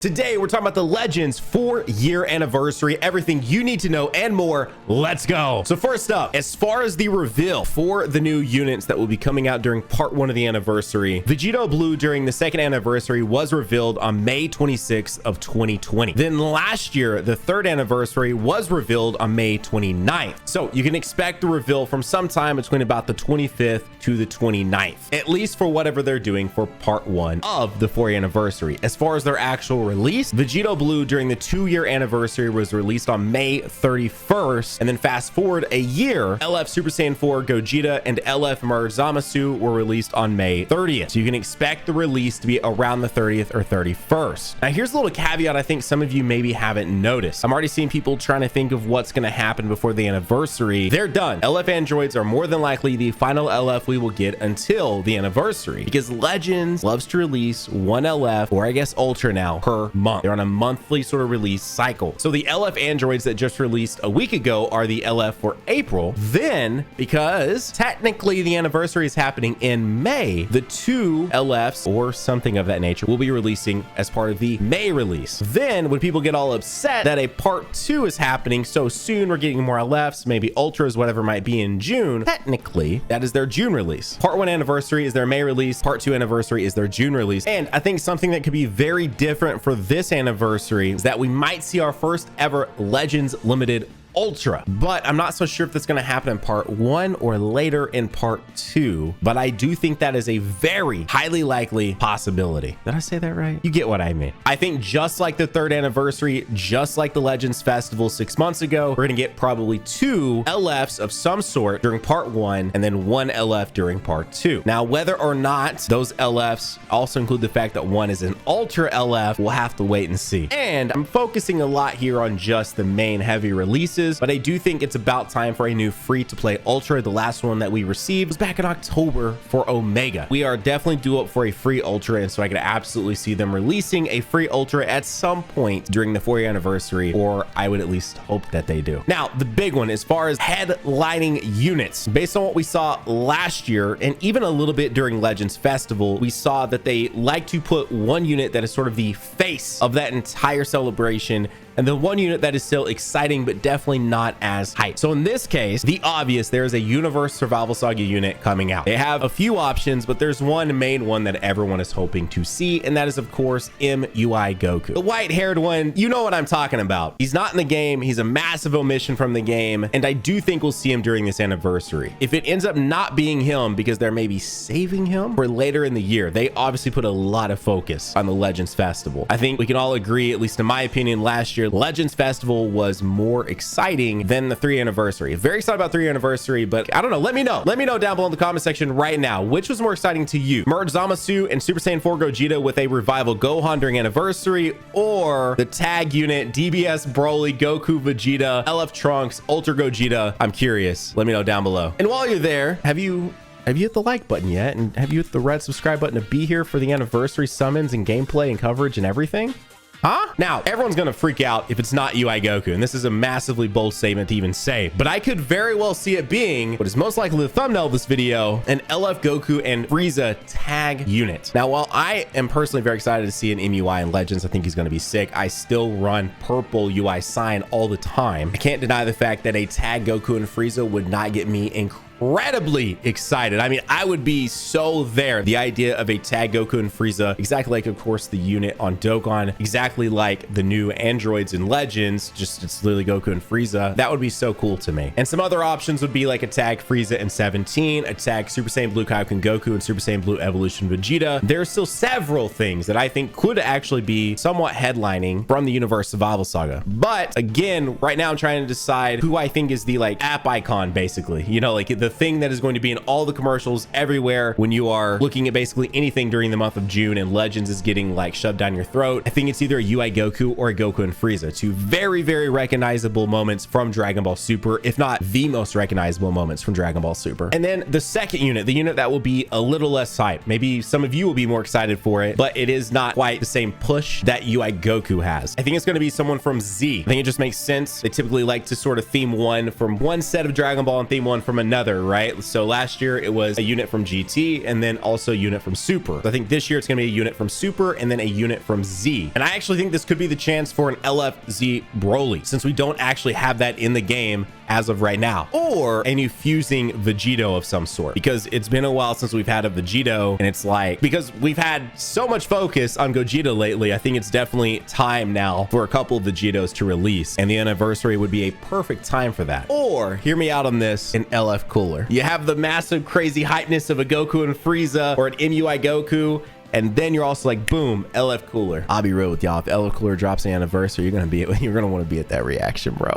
Today, we're talking about the Legends 4-year anniversary, everything you need to know and more. Let's go. So first up, as far as the reveal for the new units that will be coming out during part 1 of the anniversary, Vegito Blue during the second anniversary was revealed on May 26th of 2020. Then last year, the third anniversary was revealed on May 29th. So you can expect the reveal from sometime between about the 25th to the 29th, at least for whatever they're doing for part 1 of the 4-year anniversary. As far as their actual release, Vegito Blue during the 2-year anniversary was released on May 31st, and then fast forward a year, LF Super Saiyan 4 Gogeta and LF Merge Zamasu were released on May 30th. So you can expect the release to be around the 30th or 31st. Now here's a little caveat I think some of you maybe haven't noticed. I'm already seeing people trying to think of what's going to happen before the anniversary. They're done. LF androids are more than likely the final LF we will get until the anniversary, because Legends loves to release one LF, or I guess Ultra now, per month. They're on a monthly sort of release cycle. So the LF androids that just released a week ago are the LF for April. Then, because technically the anniversary is happening in May, the 2 LFs or something of that nature will be releasing as part of the May release. Then when people get all upset that a part 2 is happening so soon, we're getting more LFs, maybe Ultras, whatever might be in June, technically that is their June release. Part 1 anniversary is their May release. Part 2 anniversary is their June release. And I think something that could be very different for this anniversary is that we might see our first ever Legends limited Ultra, but I'm not so sure if that's going to happen in part 1 or later in part 2, but I do think that is a very highly likely possibility. Did I say that right? You get what I mean. I think just like the 3rd anniversary, just like the Legends Festival 6 months ago, we're going to get probably 2 LFs of some sort during part 1 and then 1 LF during part 2. Now, whether or not those LFs also include the fact that one is an Ultra LF, we'll have to wait and see. And I'm focusing a lot here on just the main heavy releases, but I do think it's about time for a new free-to-play Ultra. The last one that we received was back in October for Omega. We are definitely due up for a free Ultra, and so I could absolutely see them releasing a free Ultra at some point during the 4-year anniversary, or I would at least hope that they do. Now, the big one, as far as headlining units, based on what we saw last year, and even a little bit during Legends Festival, we saw that they like to put one unit that is sort of the face of that entire celebration, and the one unit that is still exciting but definitely not as hype. So in this case, the obvious, there is a Universe Survival Saga unit coming out. They have a few options, but there's one main one that everyone is hoping to see, and that is of course MUI Goku, the white-haired one. You know what I'm talking about. He's not in the game. He's a massive omission from the game, and I do think we'll see him during this anniversary. If it ends up not being him because they're maybe saving him for later in the year, they obviously put a lot of focus on the Legends Festival. I think we can all agree, at least in my opinion, last year Legends Festival was more exciting than the 3 anniversary. Very excited about 3 anniversary, but I don't know. Let me know down below in the comment section right now, which was more exciting to you, Merge Zamasu and Super Saiyan 4 Gogeta with a revival Gohan during anniversary, or the tag unit DBS Broly Goku Vegeta LF Trunks Ultra Gogeta? I'm curious. Let me know down below. And while you're there, have you hit the like button yet? And have you hit the red subscribe button to be here for the anniversary summons and gameplay and coverage and everything? Huh? Now, everyone's going to freak out if it's not UI Goku, and this is a massively bold statement to even say, but I could very well see it being what is most likely the thumbnail of this video, an LF Goku and Frieza tag unit. Now, while I am personally very excited to see an MUI in Legends, I think he's going to be sick. I still run purple UI sign all the time. I can't deny the fact that a tag Goku and Frieza would not get me incredibly excited. I mean, I would be so there. The idea of a tag Goku and Frieza, exactly like, of course, the unit on Dokkan, exactly like the new androids in Legends, just it's literally Goku and Frieza. That would be so cool to me. And some other options would be like a tag Frieza and 17, a tag Super Saiyan Blue Kaioken Goku and Super Saiyan Blue Evolution Vegeta. There are still several things that I think could actually be somewhat headlining from the Universe Survival Saga. But again, right now I'm trying to decide who I think is the like app icon, basically, you know, like the thing that is going to be in all the commercials everywhere when you are looking at basically anything during the month of June and Legends is getting like shoved down your throat. I think it's either a UI Goku or a Goku and Frieza, 2 very, very recognizable moments from Dragon Ball Super, if not the most recognizable moments from Dragon Ball Super. And then the second unit, the unit that will be a little less hype. Maybe some of you will be more excited for it, but it is not quite the same push that UI Goku has. I think it's going to be someone from Z. I think it just makes sense. They typically like to sort of theme one from one set of Dragon Ball and theme one from another year, right? So last year it was a unit from GT and then also a unit from Super. So I think this year it's going to be a unit from Super and then a unit from Z. And I actually think this could be the chance for an LFZ Broly, since we don't actually have that in the game as of right now, or a new fusing Vegito of some sort, because it's been a while since we've had a Vegito. And it's like, because we've had so much focus on Gogeta lately, I think it's definitely time now for a couple of Vegitos to release, and the anniversary would be a perfect time for that. Or hear me out on this, an LF Cooler. You have the massive crazy hypeness of a Goku and Frieza or an MUI Goku, and then you're also like, boom, LF Cooler. I'll be real with y'all. If LF Cooler drops the anniversary, you're gonna want to be at that reaction, bro.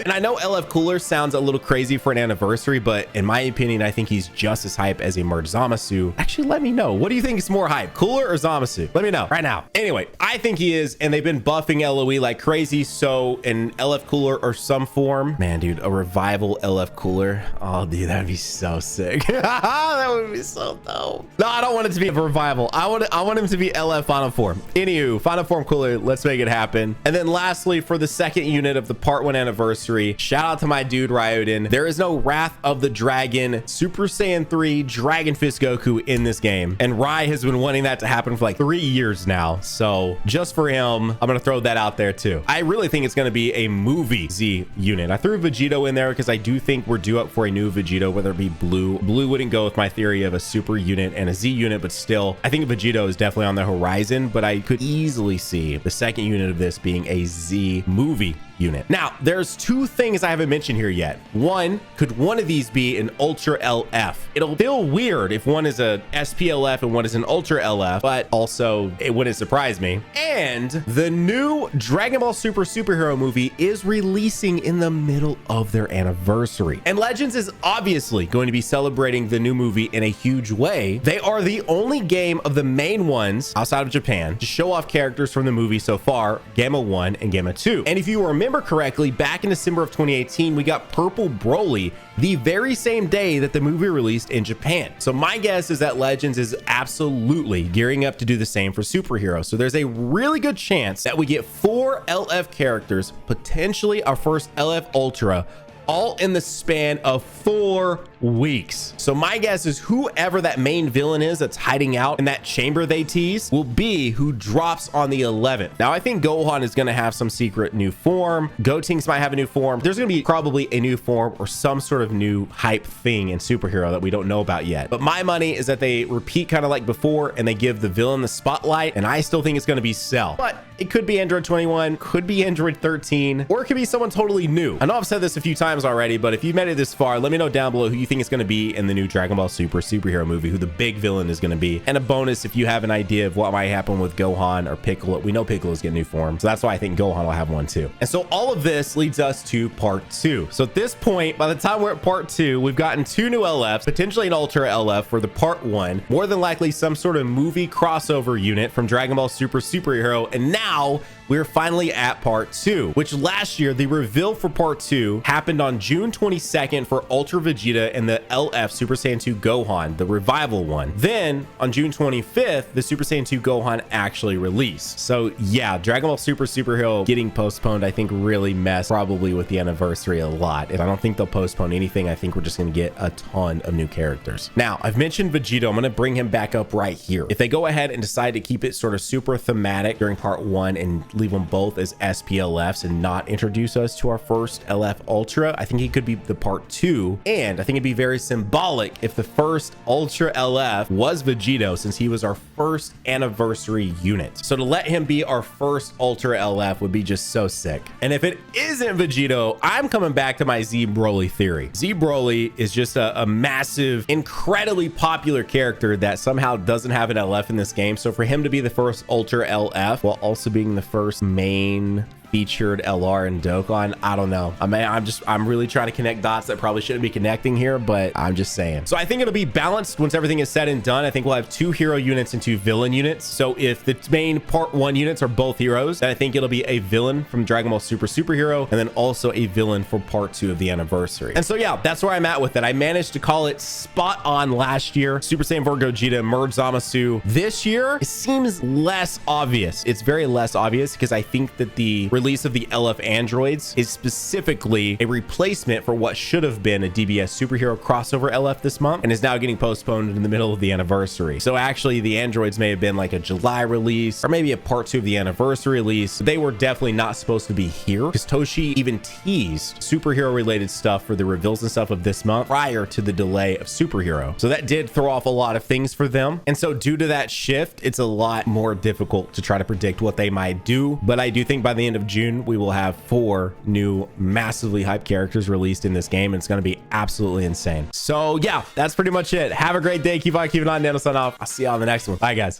And I know LF Cooler sounds a little crazy for an anniversary, but in my opinion, I think he's just as hype as a merged Zamasu. Actually, let me know. What do you think is more hype, Cooler or Zamasu? Let me know right now. Anyway, I think he is, and they've been buffing LOE like crazy. So an LF Cooler or some form, man, dude, a revival LF Cooler. Oh, dude, that'd be so sick. That would be so dope. No, I don't want it to be a revival. I want him to be LF Final Form. Anywho, Final Form Cooler, let's make it happen. And then lastly, for the second unit of the Part 1 anniversary, shout out to my dude Ryoden. There is no Wrath of the Dragon Super Saiyan 3 Dragon Fist Goku in this game, and Rai has been wanting that to happen for like 3 years now. So just for him, I'm gonna throw that out there too. I really think it's gonna be a movie Z unit. I threw Vegito in there because I do think we're due up for a new Vegito, whether it be blue. Blue wouldn't go with my theory of a super unit and a Z unit, but still, I think Vegito is definitely on the horizon, but I could easily see the second unit of this being a Z movie unit. Now, there's two things I haven't mentioned here yet. One, could one of these be an Ultra LF? It'll feel weird if one is a SPLF and one is an Ultra LF, but also it wouldn't surprise me. And the new Dragon Ball Super superhero movie is releasing in the middle of their anniversary. And Legends is obviously going to be celebrating the new movie in a huge way. They are the only game of the main ones outside of Japan to show off characters from the movie so far, Gamma 1 and Gamma 2. And if you remember correctly, back in December of 2018, we got Purple Broly the very same day that the movie released in Japan. So my guess is that Legends is absolutely gearing up to do the same for superheroes. So there's a really good chance that we get 4 LF characters, potentially our first LF Ultra, all in the span of 4 weeks. So my guess is whoever that main villain is that's hiding out in that chamber they tease will be who drops on the 11th. Now I think Gohan is going to have some secret new form. Gotenks might have a new form. There's going to be probably a new form or some sort of new hype thing in superhero that we don't know about yet. But my money is that they repeat kind of like before and they give the villain the spotlight, and I still think it's going to be Cell. But it could be Android 21, could be Android 13, or it could be someone totally new. I know I've said this a few times already, but if you made it this far, let me know down below who you think is going to be in the new Dragon Ball Super superhero movie, who the big villain is going to be. And a bonus if you have an idea of what might happen with Gohan or Piccolo. We know Piccolo's getting new form, so that's why I think Gohan will have one too. And so all of this leads us to part 2. So at this point, by the time we're at part 2, we've gotten 2 new LFs, potentially an Ultra LF for the part 1, more than likely some sort of movie crossover unit from Dragon Ball Super superhero, and now we're finally at part 2, which last year, the reveal for part 2 happened on June 22nd for Ultra Vegeta and the LF Super Saiyan 2 Gohan, the revival one. Then on June 25th, the Super Saiyan 2 Gohan actually released. So yeah, Dragon Ball Super superhero getting postponed, I think really messed probably with the anniversary a lot. And I don't think they'll postpone anything. I think we're just going to get a ton of new characters. Now, I've mentioned Vegito. I'm going to bring him back up right here. If they go ahead and decide to keep it sort of super thematic during part 1 and leave them both as SPLFs and not introduce us to our first LF Ultra, I think he could be the part 2. And I think it'd be very symbolic if the first Ultra LF was Vegito, since he was our first anniversary unit. So to let him be our first Ultra LF would be just so sick. And if it isn't Vegito, I'm coming back to my Z Broly theory. Z Broly is just a massive, incredibly popular character that somehow doesn't have an LF in this game. So for him to be the first Ultra LF while also being the first main featured LR and Dokkan, I don't know. I mean, I'm really trying to connect dots that probably shouldn't be connecting here, but I'm just saying. So I think it'll be balanced once everything is said and done. I think we'll have 2 hero units and 2 villain units. So if the main part 1 units are both heroes, then I think it'll be a villain from Dragon Ball Super superhero and then also a villain for part 2 of the anniversary. And so yeah, that's where I'm at with it. I managed to call it spot on last year. Super Saiyan 4 Gogeta merged Zamasu. This year, it seems less obvious. It's very less obvious because I think that the release of the LF androids is specifically a replacement for what should have been a DBS superhero crossover LF this month and is now getting postponed in the middle of the anniversary. So actually the androids may have been like a July release or maybe a part 2 of the anniversary release. They were definitely not supposed to be here because Toshi even teased superhero related stuff for the reveals and stuff of this month prior to the delay of superhero. So that did throw off a lot of things for them. And so due to that shift, it's a lot more difficult to try to predict what they might do. But I do think by the end of June, we will have 4 new massively hyped characters released in this game. And it's going to be absolutely insane. So yeah, that's pretty much it. Have a great day. Keep on keeping on. Nano sign off. I'll see you on the next one. Bye guys.